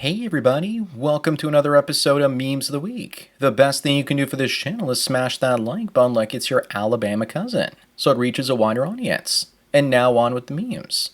Hey everybody, welcome to another episode of Memes of the Week. The best thing you can do for this channel is smash that like button like it's your Alabama cousin, so it reaches a wider audience. And now on with the memes.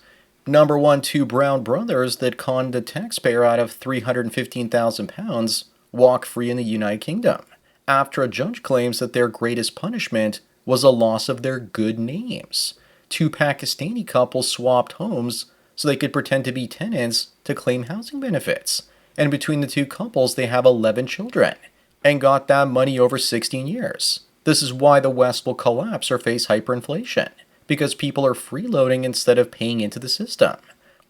Number one, two brown brothers that conned a taxpayer out of £315,000 walk free in the United Kingdom, after a judge claims that their greatest punishment was a loss of their good names. Two Pakistani couples swapped homes so they could pretend to be tenants to claim housing benefits. And between the two couples, they have 11 children and got that money over 16 years. This is why the West will collapse or face hyperinflation, because people are freeloading instead of paying into the system.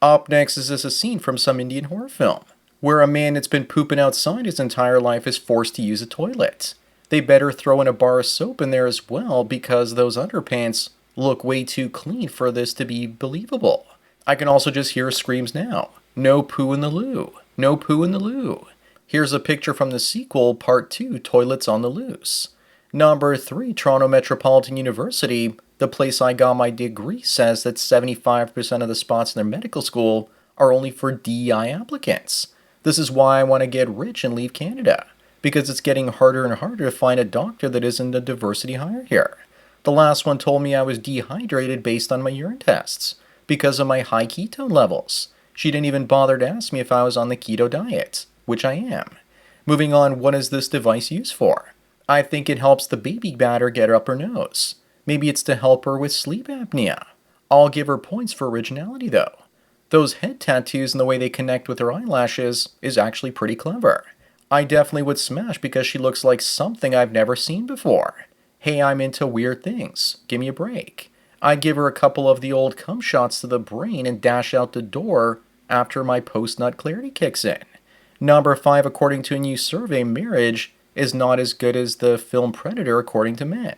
Up next is a scene from some Indian horror film, where a man that's been pooping outside his entire life is forced to use a toilet. They better throw in a bar of soap in there as well, because those underpants look way too clean for this to be believable. I can also just hear screams now. No poo in the loo. No poo in the loo. Here's a picture from the sequel, Part 2, Toilets on the Loose. Number 3, Toronto Metropolitan University, the place I got my degree, says that 75% of the spots in their medical school are only for DEI applicants. This is why I want to get rich and leave Canada, because it's getting harder and harder to find a doctor that isn't a diversity hire here. The last one told me I was dehydrated based on my urine tests, because of my high ketone levels. She didn't even bother to ask me if I was on the keto diet, which I am. Moving on, what is this device used for? I think it helps the baby batter get up her nose. Maybe it's to help her with sleep apnea. I'll give her points for originality though. Those head tattoos and the way they connect with her eyelashes is actually pretty clever. I definitely would smash because she looks like something I've never seen before. Hey, I'm into weird things. Give me a break. I'd give her a couple of the old cum shots to the brain and dash out the door after my post-nut clarity kicks in. Number 5, according to a new survey, marriage is not as good as the film Predator according to men.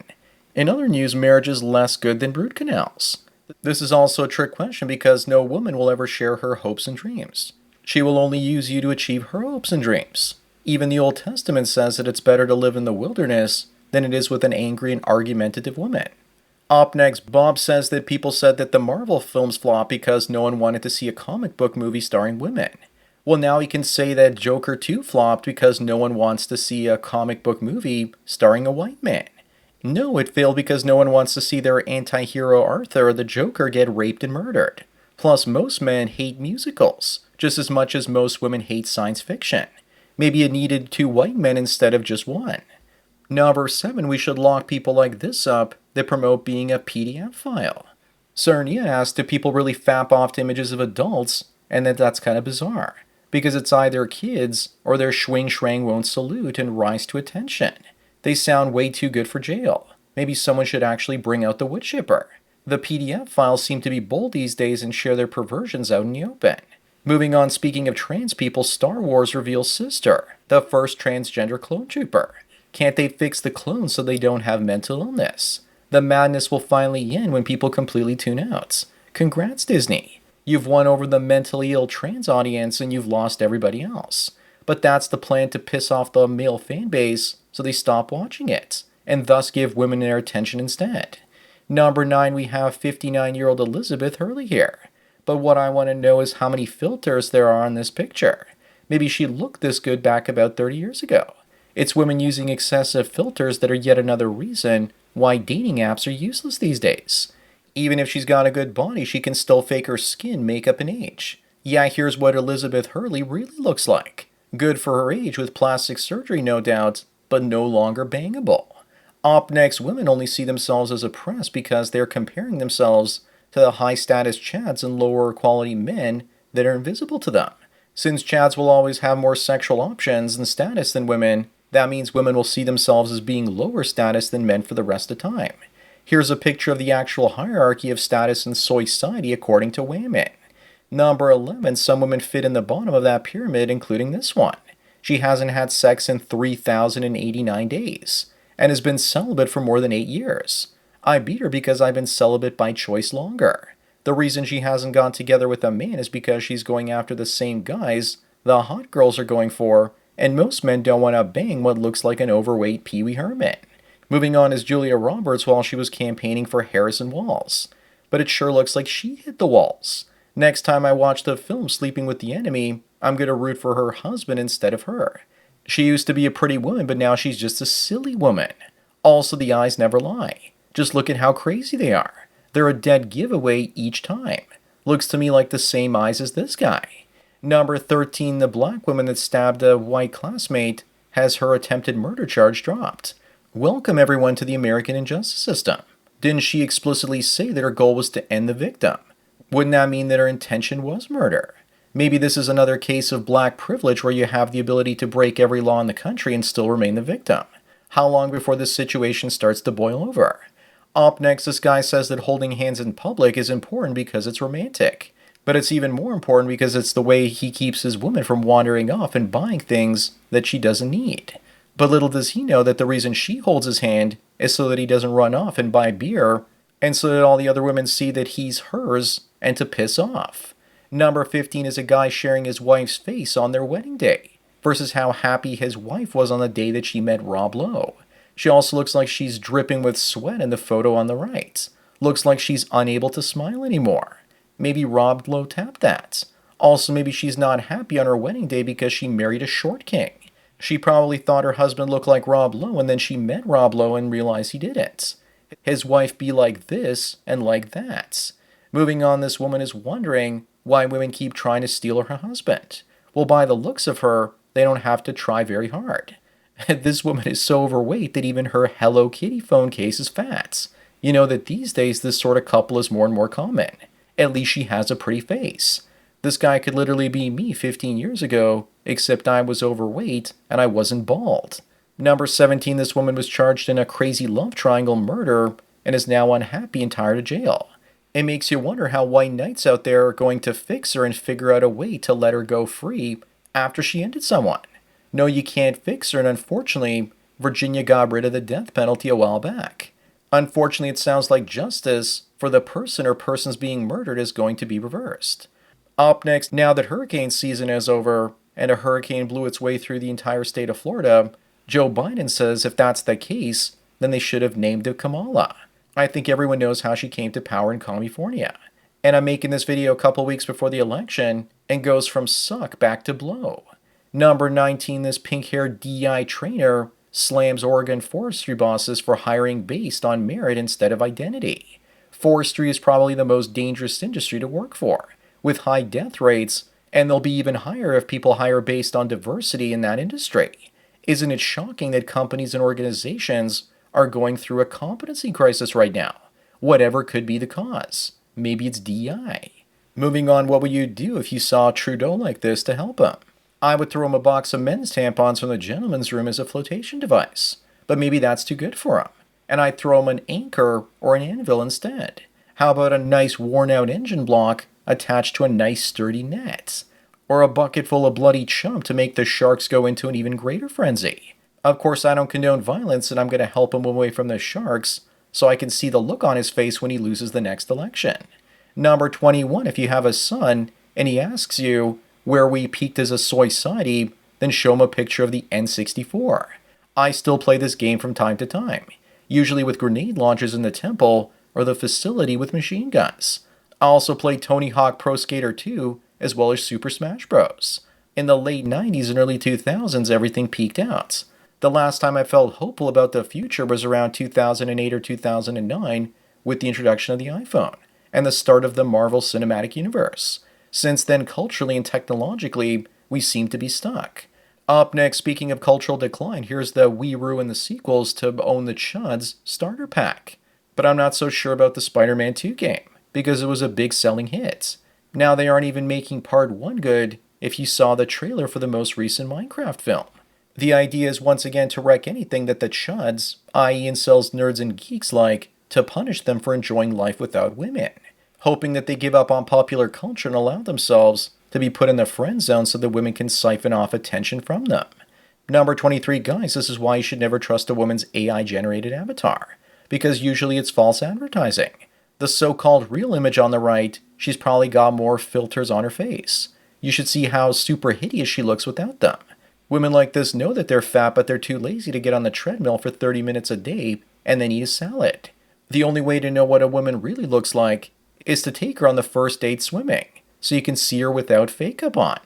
In other news, marriage is less good than root canals. This is also a trick question because no woman will ever share her hopes and dreams. She will only use you to achieve her hopes and dreams. Even the Old Testament says that it's better to live in the wilderness than it is with an angry and argumentative woman. Up next, Bob says that people said that the Marvel films flopped because no one wanted to see a comic book movie starring women. Well, now he can say that Joker 2 flopped because no one wants to see a comic book movie starring a white man. No, it failed because no one wants to see their anti-hero Arthur or the Joker get raped and murdered. Plus, most men hate musicals, just as much as most women hate science fiction. Maybe it needed 2 white men instead of just one. Number 7, we should lock people like this up that promote being a PDF file. Cernia asked, do people really fap off to images of adults? And that's kind of bizarre, because it's either kids or their schwing shrang won't salute and rise to attention. They sound way too good for jail. Maybe someone should actually bring out the wood chipper. The PDF files seem to be bold these days and share their perversions out in the open. Moving on, speaking of trans people, Star Wars reveals Sister, the first transgender clone trooper. Can't they fix the clones so they don't have mental illness? The madness will finally end when people completely tune out. Congrats, Disney. You've won over the mentally ill trans audience and you've lost everybody else. But that's the plan to piss off the male fan base so they stop watching it, and thus give women their attention instead. Number 9, we have 59-year-old Elizabeth Hurley here. But what I want to know is how many filters there are on this picture. Maybe she looked this good back about 30 years ago. It's women using excessive filters that are yet another reason why dating apps are useless these days. Even if she's got a good body, she can still fake her skin, makeup, and age. Yeah, here's what Elizabeth Hurley really looks like. Good for her age with plastic surgery, no doubt, but no longer bangable. Up next, women only see themselves as oppressed because they're comparing themselves to the high-status chads and lower-quality men that are invisible to them. Since chads will always have more sexual options and status than women, that means women will see themselves as being lower status than men for the rest of time. Here's a picture of the actual hierarchy of status in soy society according to women. Number 11, some women fit in the bottom of that pyramid, including this one. She hasn't had sex in 3,089 days, and has been celibate for more than 8 years. I beat her because I've been celibate by choice longer. The reason she hasn't gone together with a man is because she's going after the same guys the hot girls are going for, and most men don't want to bang what looks like an overweight Pee Wee Herman. Moving on is Julia Roberts while she was campaigning for Harrison Walls. But it sure looks like she hit the walls. Next time I watch the film Sleeping with the Enemy, I'm going to root for her husband instead of her. She used to be a pretty woman, but now she's just a silly woman. Also, the eyes never lie. Just look at how crazy they are. They're a dead giveaway each time. Looks to me like the same eyes as this guy. Number 13, the black woman that stabbed a white classmate has her attempted murder charge dropped. Welcome everyone to the American injustice system. Didn't she explicitly say that her goal was to end the victim? Wouldn't that mean that her intention was murder? Maybe this is another case of black privilege where you have the ability to break every law in the country and still remain the victim. How long before this situation starts to boil over? Up next, this guy says that holding hands in public is important because it's romantic. But it's even more important because it's the way he keeps his woman from wandering off and buying things that she doesn't need. But little does he know that the reason she holds his hand is so that he doesn't run off and buy beer, and so that all the other women see that he's hers and to piss off. Number 15 is a guy sharing his wife's face on their wedding day, versus how happy his wife was on the day that she met Rob Lowe. She also looks like she's dripping with sweat in the photo on the right. Looks like she's unable to smile anymore. Maybe Rob Lowe tapped that. Also, maybe she's not happy on her wedding day because she married a short king. She probably thought her husband looked like Rob Lowe, and then she met Rob Lowe and realized he didn't. His wife be like this and like that. Moving on, this woman is wondering why women keep trying to steal her husband. Well, by the looks of her, they don't have to try very hard. This woman is so overweight that even her Hello Kitty phone case is fat. You know that these days this sort of couple is more and more common. At least she has a pretty face. This guy could literally be me 15 years ago, except I was overweight and I wasn't bald. Number 17, this woman was charged in a crazy love triangle murder and is now unhappy and tired of jail. It makes you wonder how white knights out there are going to fix her and figure out a way to let her go free after she ended someone. No, you can't fix her, and unfortunately, Virginia got rid of the death penalty a while back. Unfortunately, it sounds like justice for the person or persons being murdered is going to be reversed. Up next, now that hurricane season is over and a hurricane blew its way through the entire state of Florida, Joe Biden says if that's the case, then they should have named it Kamala. I think everyone knows how she came to power in California. And I'm making this video a couple weeks before the election and goes from suck back to blow. Number 19, this pink-haired DEI trainer slams Oregon forestry bosses for hiring based on merit instead of identity. Forestry is probably the most dangerous industry to work for, with high death rates, and they'll be even higher if people hire based on diversity in that industry. Isn't it shocking that companies and organizations are going through a competency crisis right now? Whatever could be the cause. Maybe it's DEI. Moving on, what would you do if you saw Trudeau like this to help him? I would throw him a box of men's tampons from the gentleman's room as a flotation device. But maybe that's too good for him. And I'd throw him an anchor or an anvil instead. How about a nice worn-out engine block attached to a nice sturdy net? Or a bucket full of bloody chump to make the sharks go into an even greater frenzy? Of course, I don't condone violence, and I'm going to help him away from the sharks so I can see the look on his face when he loses the next election. Number 21, if you have a son and he asks you where we peaked as a soy society, then show him a picture of the N64. I still play this game from time to time, usually with grenade launchers in the temple or the facility with machine guns. I also play Tony Hawk Pro Skater 2 as well as Super Smash Bros. In the late 90s and early 2000s, everything peaked out. The last time I felt hopeful about the future was around 2008 or 2009 with the introduction of the iPhone and the start of the Marvel Cinematic Universe. Since then, culturally and technologically, we seem to be stuck. Up next, speaking of cultural decline, here's the We Ruin the Sequels to Own the Chuds starter pack. But I'm not so sure about the Spider-Man 2 game, because it was a big selling hit. Now they aren't even making part 1 good if you saw the trailer for the most recent Minecraft film. The idea is once again to wreck anything that the chuds, i.e. incels, nerds, and geeks like, to punish them for enjoying life without women, hoping that they give up on popular culture and allow themselves to be put in the friend zone so that women can siphon off attention from them. Number 23, guys, this is why you should never trust a woman's AI-generated avatar, because usually it's false advertising. The so-called real image on the right, she's probably got more filters on her face. You should see how super hideous she looks without them. Women like this know that they're fat, but they're too lazy to get on the treadmill for 30 minutes a day and then eat a salad. The only way to know what a woman really looks like is to take her on the first date swimming, so you can see her without makeup on.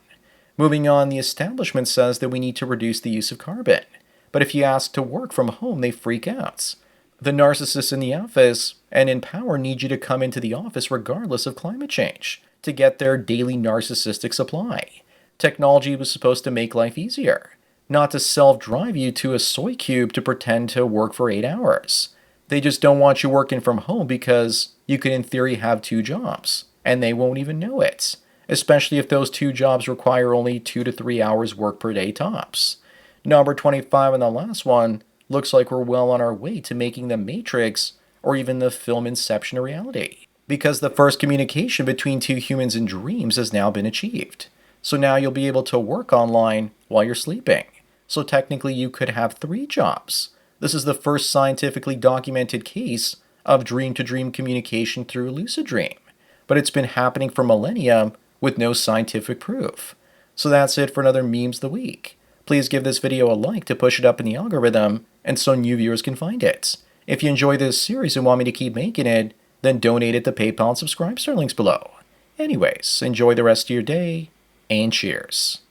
Moving on, the establishment says that we need to reduce the use of carbon. But if you ask to work from home, they freak out. The narcissists in the office and in power need you to come into the office regardless of climate change to get their daily narcissistic supply. Technology was supposed to make life easier, not to self-drive you to a soy cube to pretend to work for 8 hours. They just don't want you working from home because you could in theory have 2 jobs, and they won't even know it, especially if those 2 jobs require only 2 to 3 hours work per day tops. Number 25 and the last one looks like we're well on our way to making the Matrix or even the film Inception a reality, because the first communication between 2 humans in dreams has now been achieved. So now you'll be able to work online while you're sleeping. So technically you could have 3 jobs. This is the first scientifically documented case of dream-to-dream communication through a lucid dream. But it's been happening for millennia with no scientific proof. So that's it for another Memes of the Week. Please give this video a like to push it up in the algorithm and so new viewers can find it. If you enjoy this series and want me to keep making it, then donate at the PayPal and subscribe star links below. Anyways, enjoy the rest of your day, and cheers.